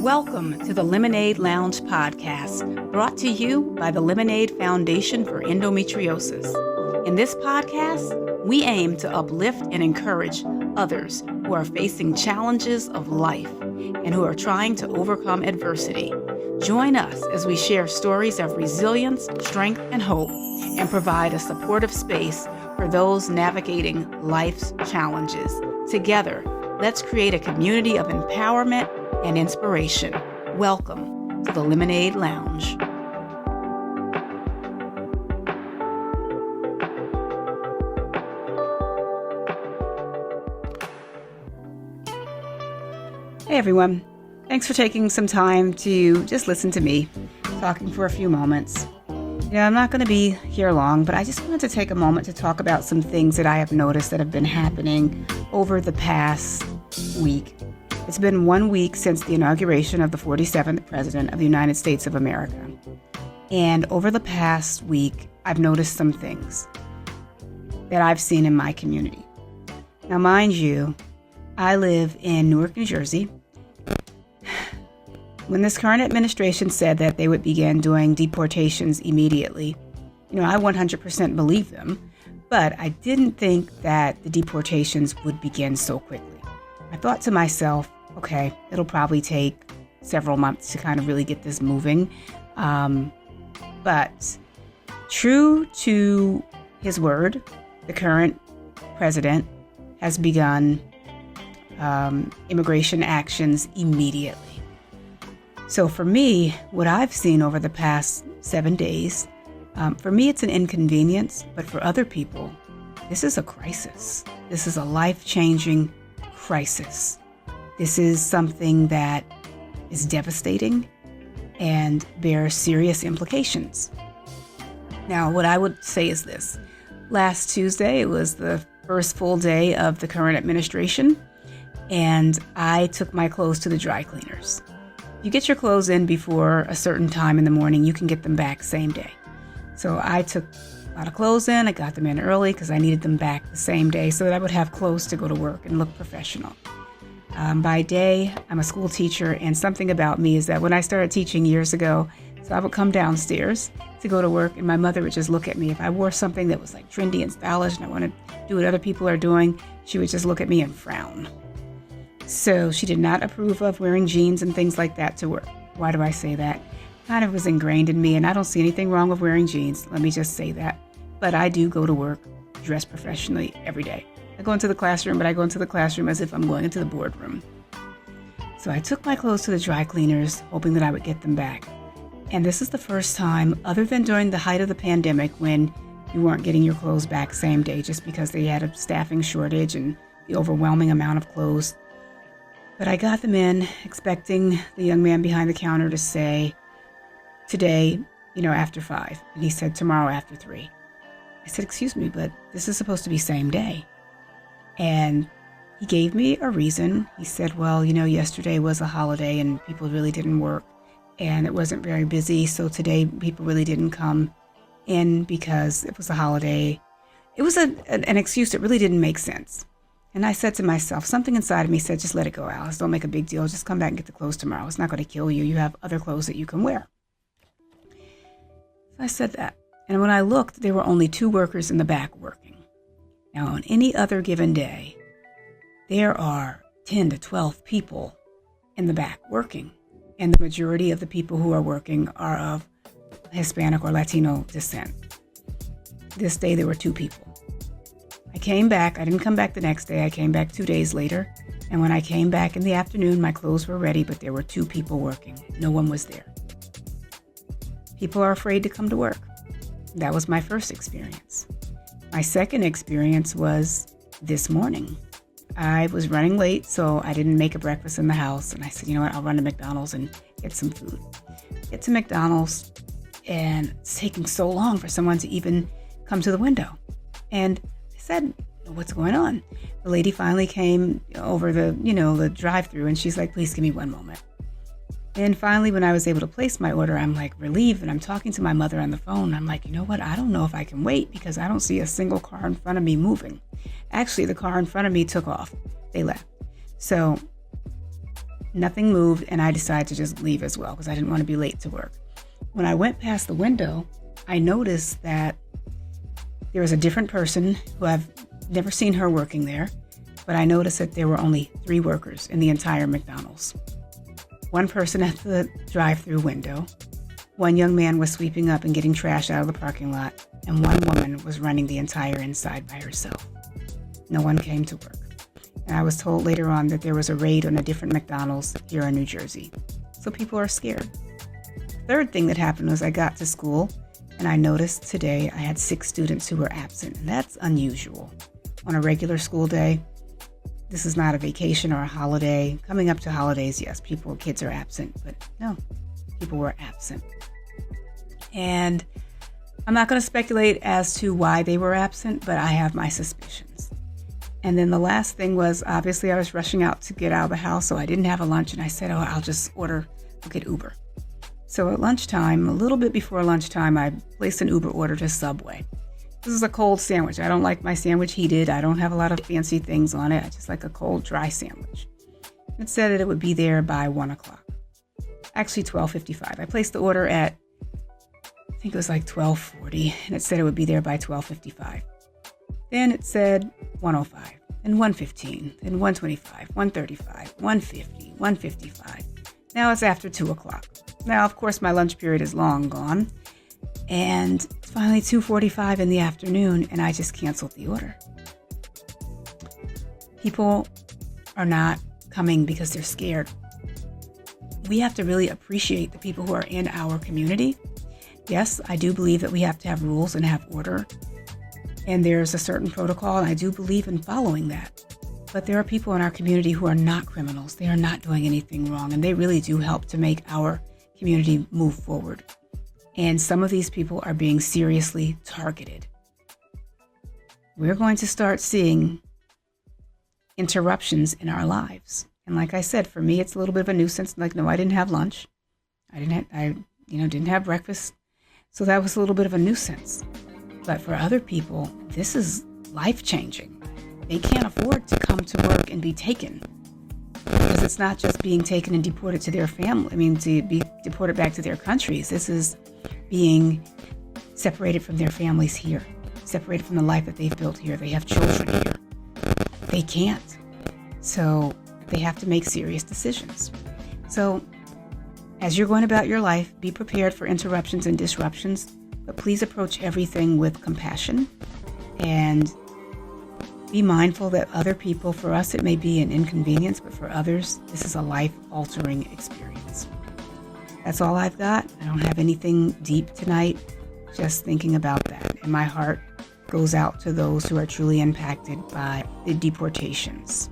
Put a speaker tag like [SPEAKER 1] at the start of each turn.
[SPEAKER 1] Welcome to the Lemonaid Lounge podcast, brought to you by the Lemonaid Foundation for Endometriosis. In this podcast, we aim to uplift and encourage others who are facing challenges of life and who are trying to overcome adversity. Join us as we share stories of resilience, strength, and hope, and provide a supportive space for those navigating life's challenges. Together, let's create a community of empowerment and inspiration. Welcome to the Lemonaid Lounge. Hey everyone, thanks for taking some time to just listen to me talking for a few moments. I'm not going to be here long, but I just wanted to take a moment to talk about some things that I have noticed that have been happening over the past week. It's been 1 week since the inauguration of the 47th President of the United States of America. And over the past week, I've noticed some things that I've seen in my community. Now, mind you, I live in Newark, New Jersey. When this current administration said that they would begin doing deportations immediately, I 100% believe them, but I didn't think that the deportations would begin so quickly. I thought to myself, okay, it'll probably take several months to kind of really get this moving. But true to his word, the current president has begun immigration actions immediately. So for me, what I've seen over the past 7 days, for me, it's an inconvenience, but for other people, this is a crisis. This is a life-changing crisis. This is something that is devastating and bears serious implications. Now, what I would say is this. Last Tuesday, it was the first full day of the current administration, and I took my clothes to the dry cleaners. You get your clothes in before a certain time in the morning, you can get them back same day. So I took a lot of clothes in. I got them in early because I needed them back the same day so that I would have clothes to go to work and look professional. By day, I'm a school teacher, and something about me is that when I started teaching years ago, so I would come downstairs to go to work, and my mother would just look at me. If I wore something that was like trendy and stylish and I wanted to do what other people are doing, she would just look at me and frown. So she did not approve of wearing jeans and things like that to work. Why do I say that? Kind of was ingrained in me, and I don't see anything wrong with wearing jeans. Let me just say that. But I do go to work dressed professionally every day. I go into the classroom, but I go into the classroom as if I'm going into the boardroom. So I took my clothes to the dry cleaners, hoping that I would get them back. And this is the first time, other than during the height of the pandemic, when you weren't getting your clothes back same day just because they had a staffing shortage and the overwhelming amount of clothes. But I got them in, expecting the young man behind the counter to say, today, after 5. And he said, tomorrow after 3. I said, excuse me, but this is supposed to be same day. And he gave me a reason. He said, well, yesterday was a holiday and people really didn't work and it wasn't very busy. So today people really didn't come in because it was a holiday. It was an excuse that really didn't make sense. And I said to myself, something inside of me said, just let it go, Alice. Don't make a big deal. Just come back and get the clothes tomorrow. It's not going to kill you. You have other clothes that you can wear. So I said that. And when I looked, there were only 2 workers in the back working. Now, on any other given day, there are 10 to 12 people in the back working. And the majority of the people who are working are of Hispanic or Latino descent. This day, there were 2 people. I came back. I didn't come back the next day. I came back 2 days later. And when I came back in the afternoon, my clothes were ready, but there were 2 people working. No one was there. People are afraid to come to work. That was my first experience. My second experience was this morning. I was running late, so I didn't make a breakfast in the house. And I said, you know what, I'll run to McDonald's and get some food. Get to McDonald's, and it's taking so long for someone to even come to the window. And I said, what's going on? The lady finally came over the drive-through, and she's like, please give me 1 moment. And finally, when I was able to place my order, I'm like relieved, and I'm talking to my mother on the phone. I'm like, you know what? I don't know if I can wait because I don't see a single car in front of me moving. Actually, the car in front of me took off. They left. So Nothing moved, and I decided to just leave as well because I didn't want to be late to work. When I went past the window, I noticed that there was a different person who I've never seen her working there, but I noticed that there were only 3 workers in the entire McDonald's. One person at the drive-through window, one young man was sweeping up and getting trash out of the parking lot, and one woman was running the entire inside by herself. No one came to work. And I was told later on that there was a raid on a different McDonald's here in New Jersey. So people are scared. Third thing that happened was I got to school and I noticed today I had 6 students who were absent. And that's unusual. On a regular school day, this is not a vacation or a holiday. Coming up to holidays, yes, kids are absent, but no, people were absent. And I'm not going to speculate as to why they were absent, but I have my suspicions. And then the last thing was, obviously, I was rushing out to get out of the house, so I didn't have a lunch. And I said, I'll just we'll get Uber. So at lunchtime, a little bit before lunchtime, I placed an Uber order to Subway. This is a cold sandwich. I don't like my sandwich heated. I don't have a lot of fancy things on it. I just like a cold, dry sandwich. It said that it would be there by 1 o'clock. Actually, 12:55. I placed the order at, I think it was like 12:40, and it said it would be there by 12:55. Then it said 1:05, then 1:15, then 1:25, 1:35, 1:50, 1:55. Now it's after 2 o'clock. Now, of course, my lunch period is long gone, and it's finally 2:45 in the afternoon, and I just canceled the order. People are not coming because they're scared. We have to really appreciate the people who are in our community. Yes, I do believe that we have to have rules and have order. And there's a certain protocol, and I do believe in following that. But there are people in our community who are not criminals. They are not doing anything wrong, and they really do help to make our community move forward. And some of these people are being seriously targeted. We're going to start seeing interruptions in our lives. And like I said, for me, it's a little bit of a nuisance. Like, no, I didn't have lunch. I didn't have breakfast. So that was a little bit of a nuisance. But for other people, this is life-changing. They can't afford to come to work and be taken. Because it's not just being taken and deported to their family, to be deported back to their countries. This is being separated from their families here, separated from the life that they've built here. They have children here. They can't. So they have to make serious decisions. So as you're going about your life, be prepared for interruptions and disruptions. But please approach everything with compassion and be mindful that other people, for us, it may be an inconvenience, but for others, this is a life-altering experience. That's all I've got. I don't have anything deep tonight, just thinking about that. And my heart goes out to those who are truly impacted by the deportations.